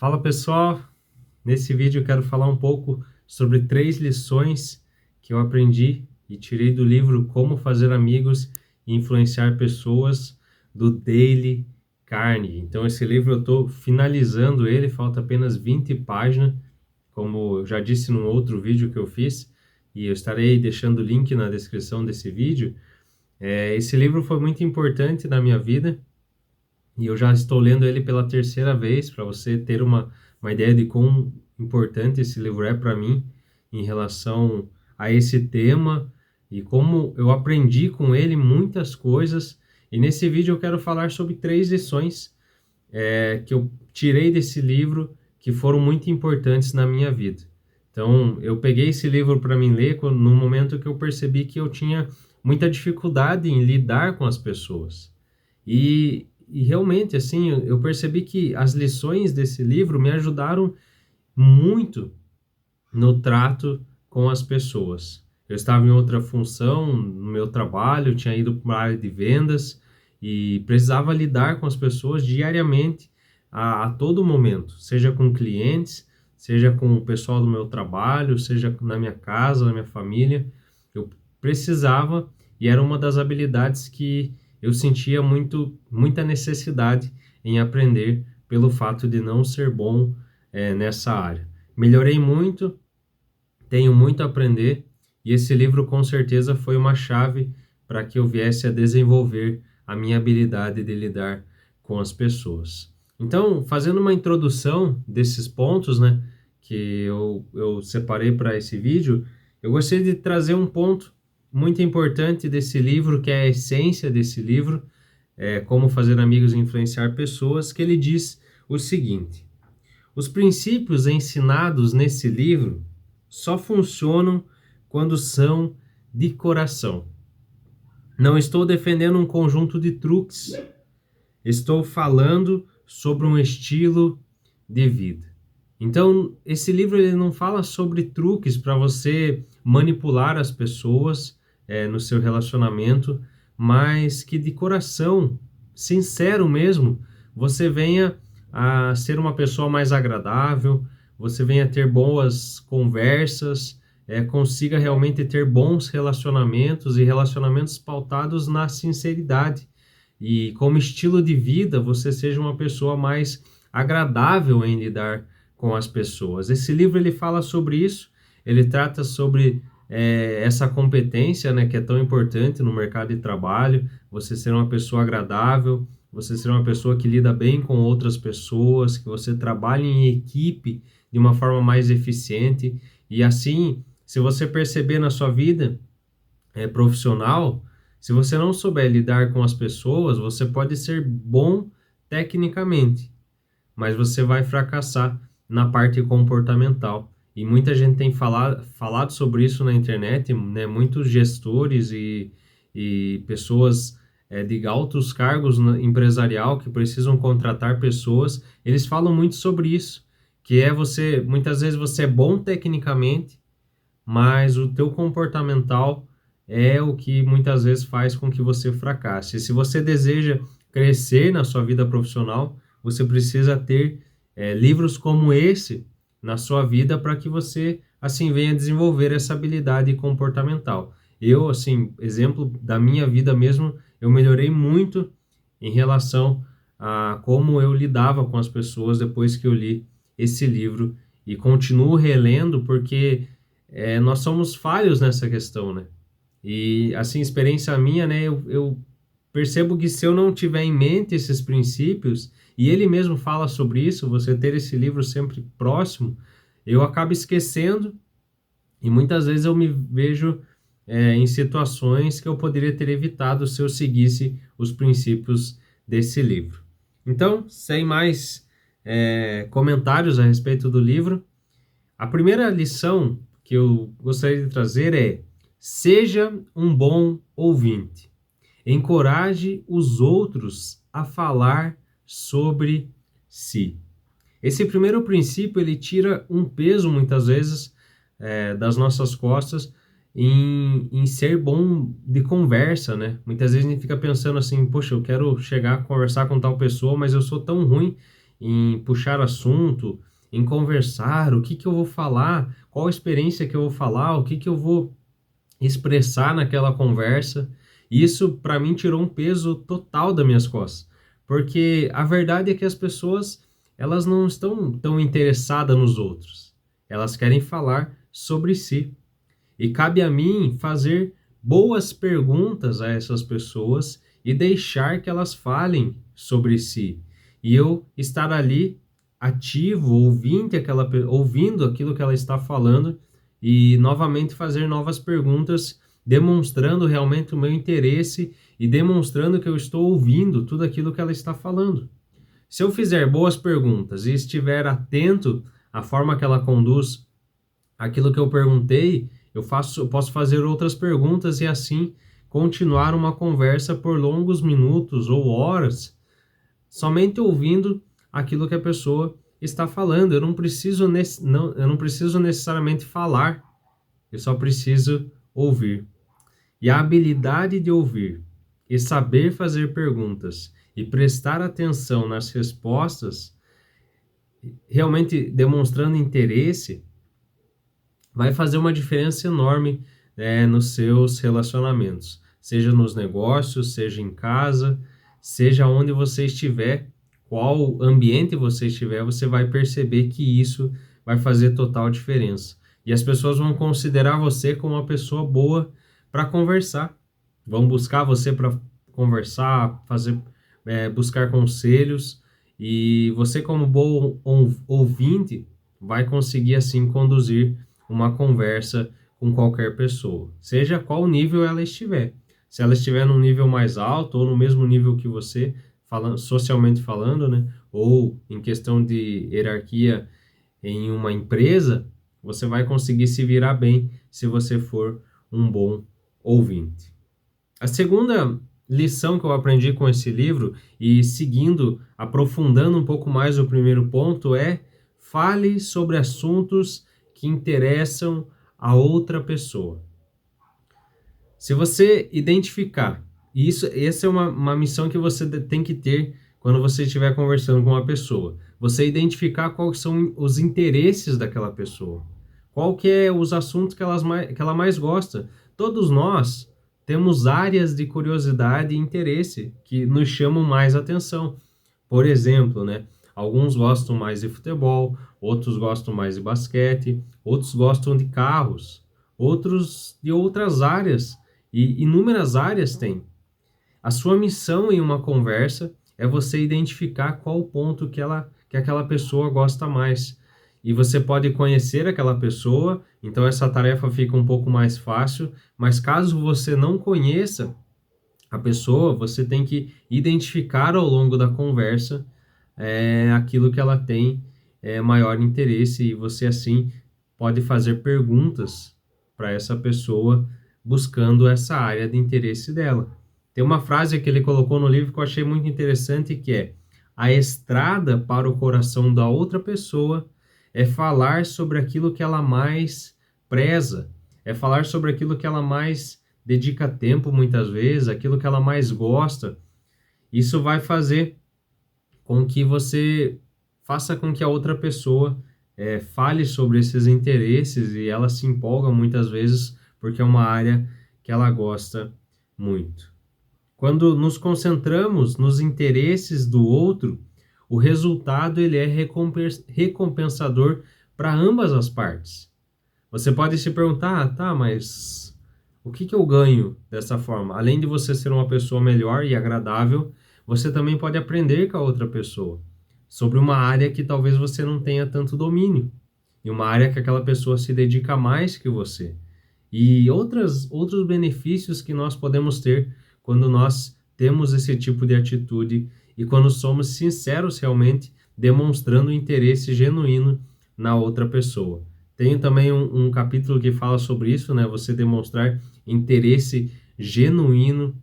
Fala pessoal, nesse vídeo eu quero falar um pouco sobre 3 lições que eu aprendi e tirei do livro Como Fazer Amigos e Influenciar Pessoas, do Dale Carnegie. Então esse livro eu estou finalizando ele, falta apenas 20 páginas, como eu já disse num outro vídeo que eu fiz, e eu estarei deixando o link na descrição desse vídeo. Esse livro foi muito importante na minha vida, e eu já estou lendo ele pela terceira vez, para você ter uma ideia de quão importante esse livro é para mim em relação a esse tema e como eu aprendi com ele muitas coisas. E nesse vídeo eu quero falar sobre 3 lições que eu tirei desse livro que foram muito importantes na minha vida. Então, eu peguei esse livro para mim ler no momento que eu percebi que eu tinha muita dificuldade em lidar com as pessoas. E realmente, assim, eu percebi que as lições desse livro me ajudaram muito no trato com as pessoas. Eu estava em outra função no meu trabalho, tinha ido para a área de vendas e precisava lidar com as pessoas diariamente, a todo momento, seja com clientes, seja com o pessoal do meu trabalho, seja na minha casa, na minha família. Eu precisava, e era uma das habilidades que eu sentia muita necessidade em aprender pelo fato de não ser bom nessa área. Melhorei muito, tenho muito a aprender, e esse livro com certeza foi uma chave para que eu viesse a desenvolver a minha habilidade de lidar com as pessoas. Então, fazendo uma introdução desses pontos, né, que eu separei para esse vídeo, eu gostaria de trazer um ponto muito importante desse livro, que é a essência desse livro, Como Fazer Amigos e Influenciar Pessoas, que ele diz o seguinte: os princípios ensinados nesse livro só funcionam quando são de coração. Não estou defendendo um conjunto de truques, estou falando sobre um estilo de vida. Então, esse livro ele não fala sobre truques para você manipular as pessoas no seu relacionamento, mas que de coração, sincero mesmo, você venha a ser uma pessoa mais agradável, você venha ter boas conversas, consiga realmente ter bons relacionamentos e relacionamentos pautados na sinceridade. E como estilo de vida, você seja uma pessoa mais agradável em lidar com as pessoas. Esse livro ele fala sobre isso, ele trata sobre essa competência, né, que é tão importante no mercado de trabalho, você ser uma pessoa agradável, você ser uma pessoa que lida bem com outras pessoas, que você trabalhe em equipe de uma forma mais eficiente. E assim, se você perceber na sua vida profissional, se você não souber lidar com as pessoas, você pode ser bom tecnicamente, mas você vai fracassar na parte comportamental. E muita gente tem falado sobre isso na internet, né? Muitos gestores e pessoas de altos cargos empresarial que precisam contratar pessoas, eles falam muito sobre isso, que é muitas vezes você é bom tecnicamente, mas o teu comportamental é o que muitas vezes faz com que você fracasse. E se você deseja crescer na sua vida profissional, você precisa ter livros como esse na sua vida para que você, assim, venha desenvolver essa habilidade comportamental. Eu, assim, exemplo da minha vida mesmo, eu melhorei muito em relação a como eu lidava com as pessoas depois que eu li esse livro e continuo relendo porque nós somos falhos nessa questão, né? E, assim, experiência minha, né? Eu percebo que se eu não tiver em mente esses princípios, e ele mesmo fala sobre isso, você ter esse livro sempre próximo, eu acabo esquecendo e muitas vezes eu me vejo em situações que eu poderia ter evitado se eu seguisse os princípios desse livro. Então, sem mais comentários a respeito do livro, a primeira lição que eu gostaria de trazer é: seja um bom ouvinte. Encoraje os outros a falar sobre si. Esse primeiro princípio, ele tira um peso, muitas vezes, das nossas costas em ser bom de conversa, né? Muitas vezes a gente fica pensando assim, poxa, eu quero chegar a conversar com tal pessoa, mas eu sou tão ruim em puxar assunto, em conversar, o que que eu vou falar, qual experiência que eu vou falar, o que que eu vou expressar naquela conversa. Isso para mim tirou um peso total das minhas costas, porque a verdade é que as pessoas, elas não estão tão interessadas nos outros. Elas querem falar sobre si. E cabe a mim fazer boas perguntas a essas pessoas e deixar que elas falem sobre si. E eu estar ali ativo, ouvindo aquilo que ela está falando e novamente fazer novas perguntas, demonstrando realmente o meu interesse e demonstrando que eu estou ouvindo tudo aquilo que ela está falando. Se eu fizer boas perguntas e estiver atento à forma que ela conduz aquilo que eu perguntei, eu posso fazer outras perguntas e assim continuar uma conversa por longos minutos ou horas, somente ouvindo aquilo que a pessoa está falando. Eu não preciso necessariamente falar, eu só preciso ouvir. E a habilidade de ouvir e saber fazer perguntas e prestar atenção nas respostas, realmente demonstrando interesse, vai fazer uma diferença enorme, nos seus relacionamentos, seja nos negócios, seja em casa, seja onde você estiver, qual ambiente você estiver, você vai perceber que isso vai fazer total diferença. E as pessoas vão considerar você como uma pessoa boa para conversar, vão buscar você para conversar, buscar conselhos, e você como bom ouvinte vai conseguir assim conduzir uma conversa com qualquer pessoa, seja qual nível ela estiver. Se ela estiver num nível mais alto ou no mesmo nível que você, socialmente falando, né? Ou em questão de hierarquia em uma empresa, você vai conseguir se virar bem se você for um bom ouvinte. A segunda lição que eu aprendi com esse livro, e seguindo, aprofundando um pouco mais o primeiro ponto, é: fale sobre assuntos que interessam a outra pessoa. Se você identificar, e essa é uma missão que você tem que ter quando você estiver conversando com uma pessoa, você identificar quais são os interesses daquela pessoa, qual que é os assuntos que ela mais gosta. Todos nós temos áreas de curiosidade e interesse que nos chamam mais atenção. Por exemplo, né? Alguns gostam mais de futebol, outros gostam mais de basquete, outros gostam de carros, outros de outras áreas, e inúmeras áreas tem. A sua missão em uma conversa é você identificar qual o ponto que aquela pessoa gosta mais. E você pode conhecer aquela pessoa, então essa tarefa fica um pouco mais fácil, mas caso você não conheça a pessoa, você tem que identificar ao longo da conversa aquilo que ela tem maior interesse, e você assim pode fazer perguntas para essa pessoa buscando essa área de interesse dela. Tem uma frase que ele colocou no livro que eu achei muito interessante, que é: a estrada para o coração da outra pessoa é falar sobre aquilo que ela mais preza, é falar sobre aquilo que ela mais dedica tempo muitas vezes, aquilo que ela mais gosta. Isso vai fazer com que você faça com que a outra pessoa fale sobre esses interesses, e ela se empolga muitas vezes porque é uma área que ela gosta muito. Quando nos concentramos nos interesses do outro, o resultado ele é recompensador para ambas as partes. Você pode se perguntar: tá, mas o que eu ganho dessa forma? Além de você ser uma pessoa melhor e agradável, você também pode aprender com a outra pessoa sobre uma área que talvez você não tenha tanto domínio, e uma área que aquela pessoa se dedica mais que você. E outros benefícios que nós podemos ter quando nós temos esse tipo de atitude e quando somos sinceros realmente, demonstrando interesse genuíno na outra pessoa. Tenho também um capítulo que fala sobre isso, né? Você demonstrar interesse genuíno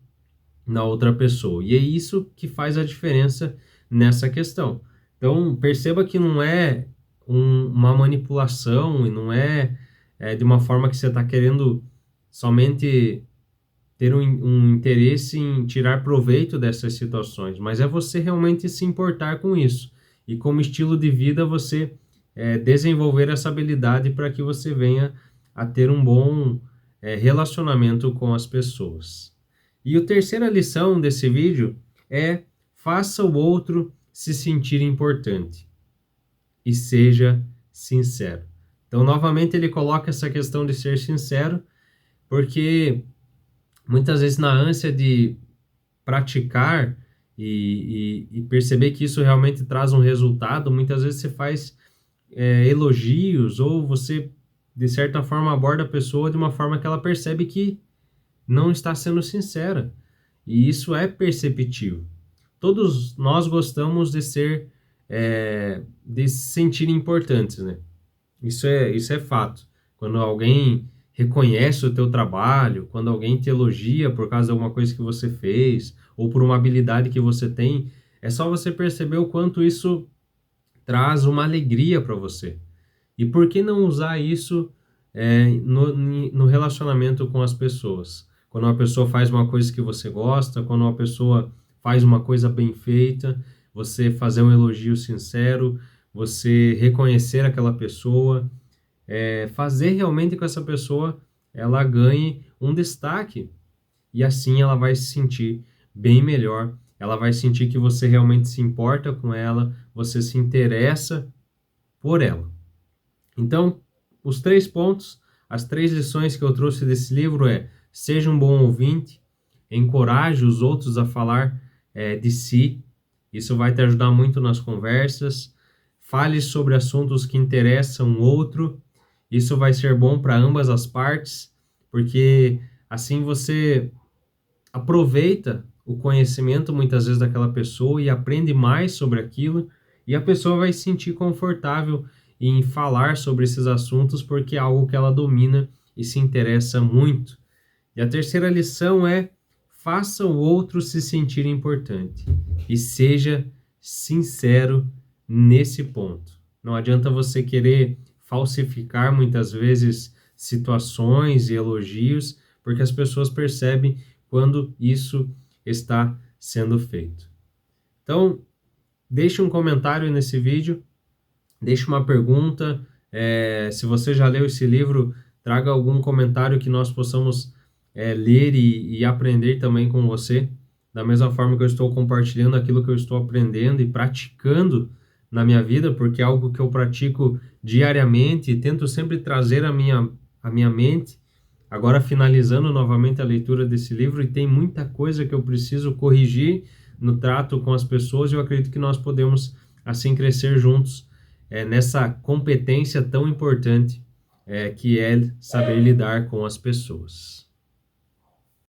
na outra pessoa. E é isso que faz a diferença nessa questão. Então, perceba que não é uma manipulação, e não é de uma forma que você está querendo somente ter um interesse em tirar proveito dessas situações, mas é você realmente se importar com isso. e como estilo de vida você desenvolver essa habilidade para que você venha a ter um bom relacionamento com as pessoas. E a terceira lição desse vídeo é: faça o outro se sentir importante e seja sincero. Então, novamente, ele coloca essa questão de ser sincero, porque muitas vezes na ânsia de praticar e perceber que isso realmente traz um resultado, muitas vezes você faz elogios, ou você, de certa forma, aborda a pessoa de uma forma que ela percebe que não está sendo sincera. E isso é perceptível. Todos nós gostamos de de se sentir importantes, né? Isso é fato. Quando alguém reconhece o teu trabalho, quando alguém te elogia por causa de alguma coisa que você fez, ou por uma habilidade que você tem, é só você perceber o quanto isso traz uma alegria para você. E por que não usar isso no relacionamento com as pessoas? Quando uma pessoa faz uma coisa que você gosta, quando uma pessoa faz uma coisa bem feita, você fazer um elogio sincero, você reconhecer aquela pessoa, fazer realmente com essa pessoa ela ganhe um destaque, e assim ela vai se sentir bem melhor, ela vai sentir que você realmente se importa com ela, você se interessa por ela. Então, os 3 pontos, as 3 lições que eu trouxe desse livro seja um bom ouvinte, encoraje os outros a falar de si, isso vai te ajudar muito nas conversas, fale sobre assuntos que interessam o outro, isso vai ser bom para ambas as partes, porque assim você aproveita o conhecimento muitas vezes daquela pessoa e aprende mais sobre aquilo, e a pessoa vai se sentir confortável em falar sobre esses assuntos porque é algo que ela domina e se interessa muito. E a terceira lição é: faça o outro se sentir importante e seja sincero nesse ponto. Não adianta você querer falsificar muitas vezes situações e elogios, porque as pessoas percebem quando isso está sendo feito. Então, deixe um comentário nesse vídeo, deixe uma pergunta, se você já leu esse livro, traga algum comentário que nós possamos ler e aprender também com você, da mesma forma que eu estou compartilhando aquilo que eu estou aprendendo e praticando na minha vida, porque é algo que eu pratico diariamente e tento sempre trazer a minha mente. Agora, finalizando novamente a leitura desse livro, e tem muita coisa que eu preciso corrigir no trato com as pessoas, e eu acredito que nós podemos assim crescer juntos nessa competência tão importante que é saber lidar com as pessoas.